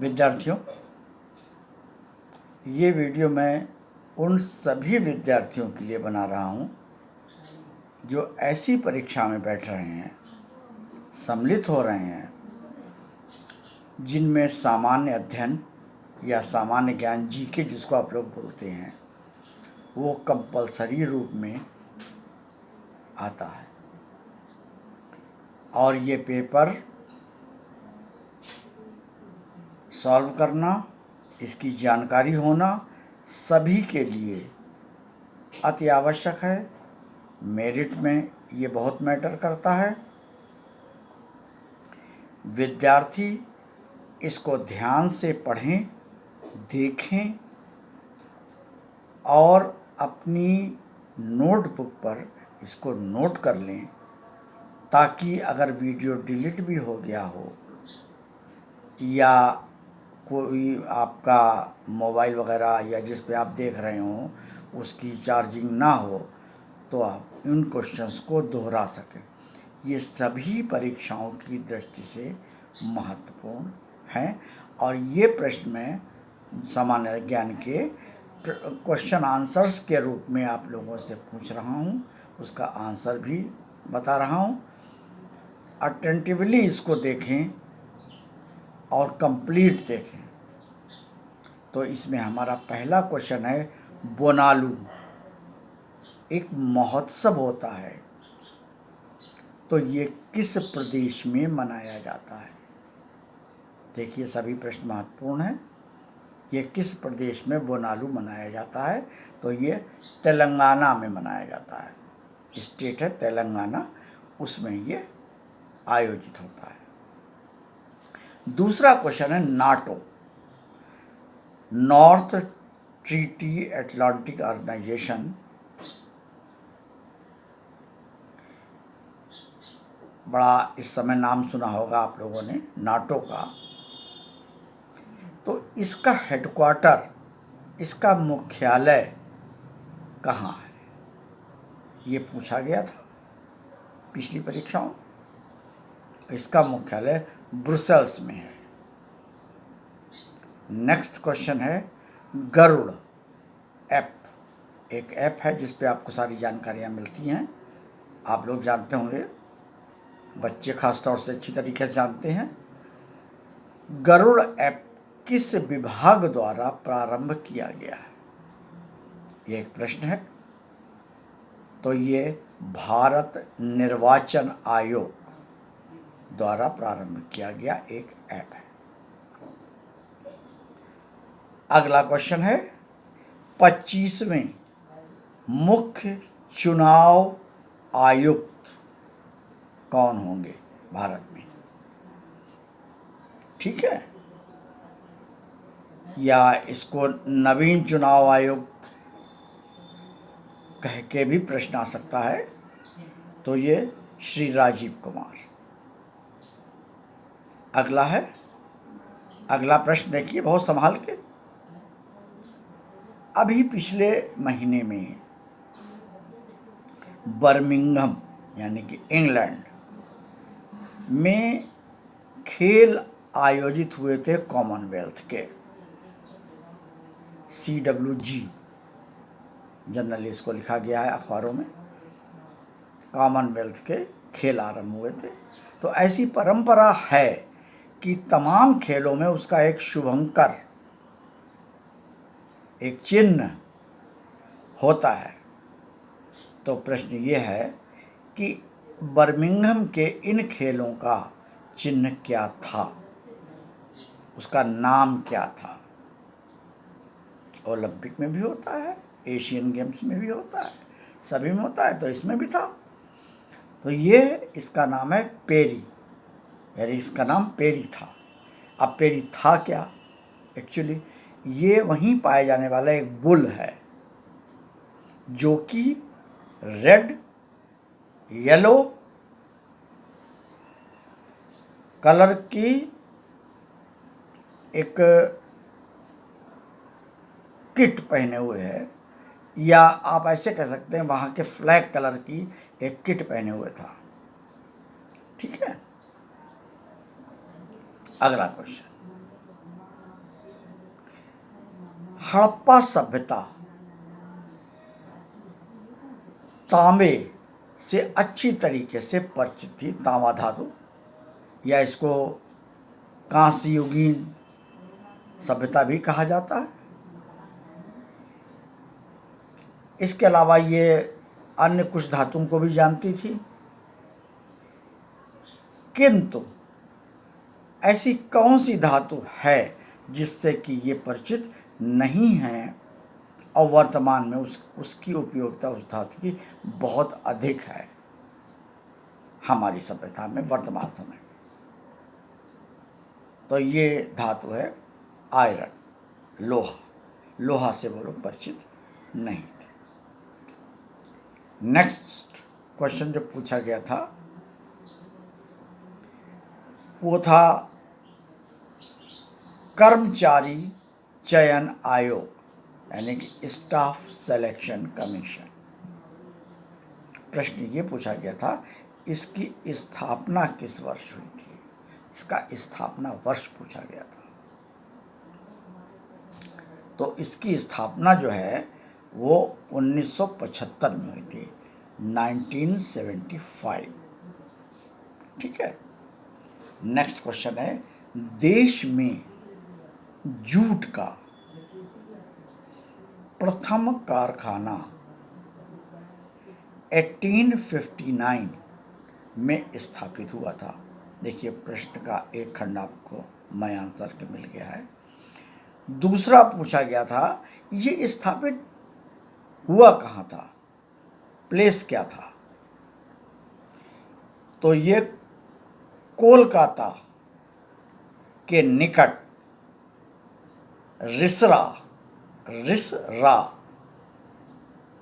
विद्यार्थियों, ये वीडियो मैं उन सभी विद्यार्थियों के लिए बना रहा हूँ जो ऐसी परीक्षा में बैठ रहे हैं, सम्मिलित हो रहे हैं, जिनमें सामान्य अध्ययन या सामान्य ज्ञान जीके जिसको आप लोग बोलते हैं वो कंपलसरी रूप में आता है। और ये पेपर सॉल्व करना, इसकी जानकारी होना सभी के लिए अति आवश्यक है। मेरिट में ये बहुत मैटर करता है। विद्यार्थी इसको ध्यान से पढ़ें, देखें और अपनी नोटबुक पर इसको नोट कर लें, ताकि अगर वीडियो डिलीट भी हो गया हो या कोई आपका मोबाइल वगैरह या जिस पे आप देख रहे हो उसकी चार्जिंग ना हो तो आप इन क्वेश्चंस को दोहरा सकें। ये सभी परीक्षाओं की दृष्टि से महत्वपूर्ण हैं और ये प्रश्न मैं सामान्य ज्ञान के क्वेश्चन आंसर्स के रूप में आप लोगों से पूछ रहा हूँ, उसका आंसर भी बता रहा हूँ। अटेंटिवली इसको देखें और कंप्लीट देखें। तो इसमें हमारा पहला क्वेश्चन है, बोनालू एक महोत्सव होता है, तो ये किस प्रदेश में मनाया जाता है? देखिए, सभी प्रश्न महत्वपूर्ण हैं। ये किस प्रदेश में बोनालू मनाया जाता है? तो ये तेलंगाना में मनाया जाता है। स्टेट है तेलंगाना, उसमें ये आयोजित होता है। दूसरा क्वेश्चन है, NATO North Treaty Atlantic Organization बड़ा इस समय नाम सुना होगा आप लोगों ने नाटो का। तो इसका हेडक्वार्टर, इसका मुख्यालय कहाँ है? ये पूछा गया था पिछली परीक्षाओं। इसका मुख्यालय ब्रुसेल्स में है। नेक्स्ट क्वेश्चन है, गरुड़ ऐप एक ऐप है जिस पे आपको सारी जानकारियाँ मिलती हैं। आप लोग जानते होंगे, बच्चे खास तौर से अच्छी तरीके से जानते हैं। गरुड़ ऐप किस विभाग द्वारा प्रारंभ किया गया है? ये एक प्रश्न है। तो ये भारत निर्वाचन आयोग द्वारा प्रारंभ किया गया एक ऐप है। अगला क्वेश्चन है, 25वें मुख्य चुनाव आयुक्त कौन होंगे भारत में? ठीक है, या इसको नवीन चुनाव आयुक्त कह के भी प्रश्न आ सकता है। तो ये श्री राजीव कुमार। अगला प्रश्न देखिए बहुत संभाल के। अभी पिछले महीने में बर्मिंघम यानी कि इंग्लैंड में खेल आयोजित हुए थे, कॉमनवेल्थ के, CWG जनरली इसको लिखा गया है अखबारों में। कॉमनवेल्थ के खेल आरंभ हुए थे। तो ऐसी परंपरा है कि तमाम खेलों में उसका एक शुभंकर, एक चिन्ह होता है। तो प्रश्न ये है कि बर्मिंघम के इन खेलों का चिन्ह क्या था, उसका नाम क्या था? ओलंपिक में भी होता है, एशियन गेम्स में भी होता है, सभी में होता है, तो इसमें भी था। तो ये इसका नाम है पेरी, यानी इसका नाम पेरी था। अब पेरी था क्या? एक्चुअली ये वहीं पाए जाने वाला एक बुल है जो कि रेड येलो कलर की एक किट पहने हुए है, या आप ऐसे कह सकते हैं वहाँ के फ्लैग कलर की एक किट पहने हुए था। ठीक है। अगला क्वेश्चन, हड़प्पा सभ्यता तांबे से अच्छी तरीके से परिचित थी, तांबा धातु, या इसको कांस्ययुगीन सभ्यता भी कहा जाता है। इसके अलावा ये अन्य कुछ धातुओं को भी जानती थी, किंतु ऐसी कौन सी धातु है जिससे कि ये परिचित नहीं है और वर्तमान में उसकी उपयोगिता उस धातु की बहुत अधिक है हमारी सभ्यता में वर्तमान समय में। तो ये धातु है आयरन, लोहा। लोहा से वो लोग परिचित नहीं थे। नेक्स्ट क्वेश्चन जो पूछा गया था वो था कर्मचारी चयन आयोग, यानी कि स्टाफ सिलेक्शन कमीशन। प्रश्न ये पूछा गया था इसकी स्थापना किस वर्ष हुई थी। इसका स्थापना वर्ष पूछा गया था। तो इसकी स्थापना जो है वो 1975 में हुई थी, 1975। ठीक है। नेक्स्ट क्वेश्चन है देश में जूट का प्रथम कारखाना 1859 में स्थापित हुआ था। देखिए प्रश्न का एक खंड आपको मैं आंसर के मिल गया है। दूसरा पूछा गया था ये स्थापित हुआ कहाँ था, प्लेस क्या था। तो ये कोलकाता के निकट रिसरा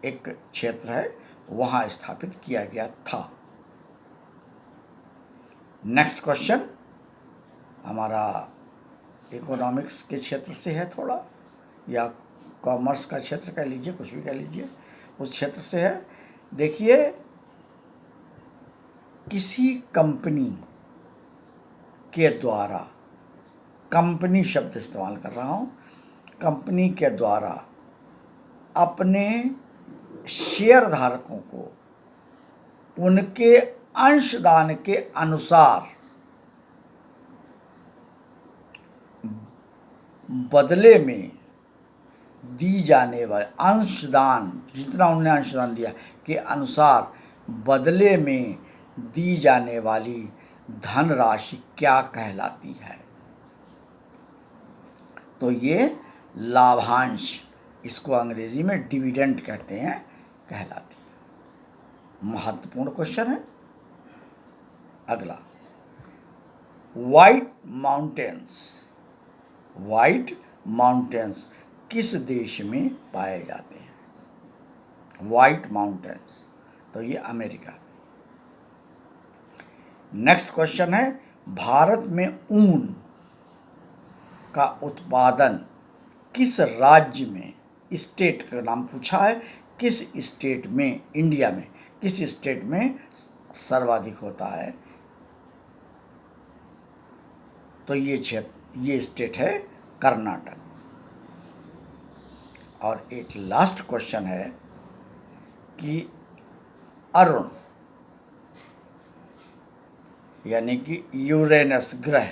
एक क्षेत्र है, वहां स्थापित किया गया था। नेक्स्ट क्वेश्चन हमारा इकोनॉमिक्स के क्षेत्र से है थोड़ा, या कॉमर्स का क्षेत्र कह लीजिए, कुछ भी कह लीजिए, उस क्षेत्र से है। देखिए किसी कंपनी के द्वारा, कंपनी शब्द इस्तेमाल कर रहा हूँ, कंपनी के द्वारा अपने शेयर धारकों को उनके अंशदान के अनुसार बदले में दी जाने वाले अंशदान, जितना उन्होंने अंशदान दिया के अनुसार बदले में दी जाने वाली धनराशि क्या कहलाती है। तो ये लाभांश, इसको अंग्रेजी में डिविडेंड कहते हैं, कहलाती है। महत्वपूर्ण क्वेश्चन है। अगला व्हाइट माउंटेन्स किस देश में पाए जाते हैं। व्हाइट माउंटेन्स, तो ये अमेरिका। नेक्स्ट क्वेश्चन है भारत में ऊन का उत्पादन किस राज्य में, स्टेट का नाम पूछा है, किस स्टेट में, इंडिया में किस स्टेट में सर्वाधिक होता है। तो ये स्टेट है कर्नाटक। और एक लास्ट क्वेश्चन है कि अरुण यानी कि यूरेनस ग्रह,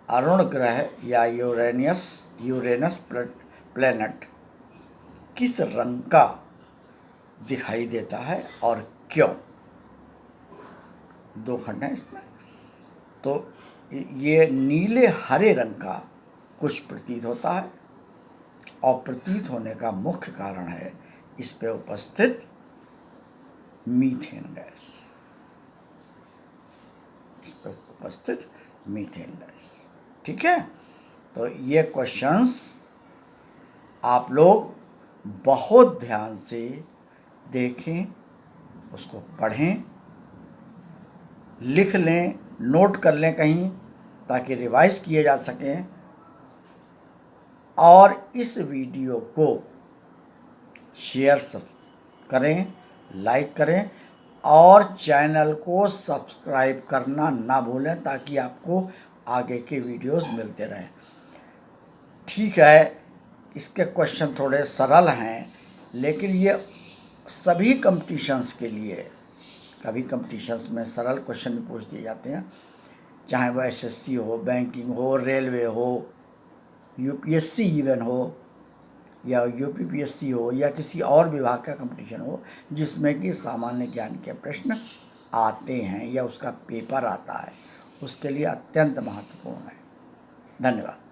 अरुण ग्रह या यूरेनस प्लैनेट किस रंग का दिखाई देता है और क्यों। दो खंड हैं इसमें। तो ये नीले हरे रंग का कुछ प्रतीत होता है, और प्रतीत होने का मुख्य कारण है इस पे उपस्थित मीथेन गैस, इस पे उपस्थित मीथेन गैस। ठीक है। तो ये क्वेश्चंस आप लोग बहुत ध्यान से देखें, उसको पढ़ें, लिख लें, नोट कर लें कहीं, ताकि रिवाइज किए जा सकें। और इस वीडियो को शेयर करें, लाइक करें, और चैनल को सब्सक्राइब करना ना भूलें, ताकि आपको आगे के वीडियोस मिलते रहें। ठीक है, इसके क्वेश्चन थोड़े सरल हैं, लेकिन ये सभी कंपटीशंस के लिए, कभी कंपटीशंस में सरल क्वेश्चन भी पूछ दिए जाते हैं, चाहे वह एसएससी हो, बैंकिंग हो, रेलवे हो, यूपीएससी इवन हो, या यूपीपीएससी हो, या किसी और विभाग का कंपटीशन हो जिसमें कि सामान्य ज्ञान के प्रश्न आते हैं या उसका पेपर आता है, उसके लिए अत्यंत महत्वपूर्ण है। धन्यवाद।